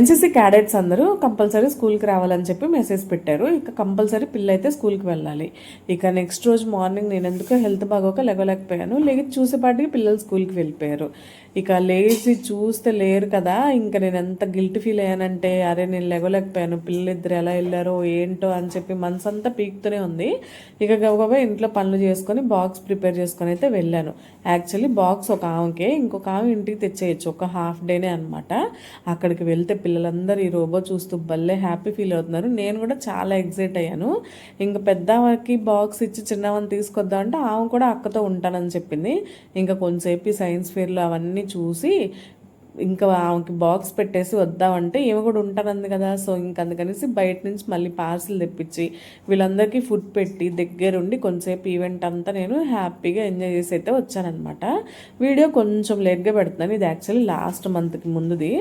NCC cadets అందరూ compulsory స్కూల్కి రావాలని చెప్పి మెసేజ్ పెట్టారు. ఇక కంపల్సరీ పిల్ల అయితే స్కూల్కి వెళ్ళాలి. ఇక నెక్స్ట్ రోజు మార్నింగ్ నేను ఎందుకో హెల్త్ బాగోక లేగలేకపోయాను. లేచి చూసేపాటికి పిల్లలు స్కూల్కి వెళ్ళిపోయారు. ఇక లేచి చూస్తే లేరు కదా, ఇంకా నేను ఎంత గిల్ట్ ఫీల్ అయ్యానంటే అరే నేను లేగలేకపోయాను, పిల్లలిద్దరు ఎలా వెళ్ళారో ఏంటో అని చెప్పి మనసు అంతా పీక్తూనే ఉంది. ఇక గబగబా ఇంట్లో పనులు చేసుకొని బాక్స్ ప్రిపేర్ చేసుకొని అయితే వెళ్ళాను. యాక్చువల్లీ బాక్స్ ఒక ఆమెకే, ఇంకొక ఆమె ఇంటికి తెచ్చేయచ్చు, ఒక హాఫ్ డేనే అనమాట. అక్కడికి వెళ్తే పిల్లలందరూ ఈ రోబో చూస్తూ భలే హ్యాపీ ఫీల్ అవుతున్నారు. నేను కూడా చాలా ఎగ్జైట్ అయ్యాను. ఇంకా పెద్దవారికి బాక్స్ ఇచ్చి చిన్నవని తీసుకొద్దాం అంటే ఆమె కూడా అక్కతో ఉంటానని చెప్పింది. ఇంకా కొంతసేపు సైన్స్ ఫేర్లో అవన్నీ చూసి ఇంకా ఆమెకి బాక్స్ పెట్టేసి వద్దామంటే ఈమె కూడా ఉంటానంది కదా. సో ఇంక అందుకనేసి బయట నుంచి మళ్ళీ పార్సిల్ తెప్పించి వీళ్ళందరికీ ఫుడ్ పెట్టి దగ్గరుండి కొంతసేపు ఈవెంట్ అంతా నేను హ్యాపీగా ఎంజాయ్ చేసి అయితే వచ్చానమాట. వీడియో కొంచెం లేట్గా పెడుతున్నాను, ఇది యాక్చువల్లీ లాస్ట్ మంత్కి ముందుది.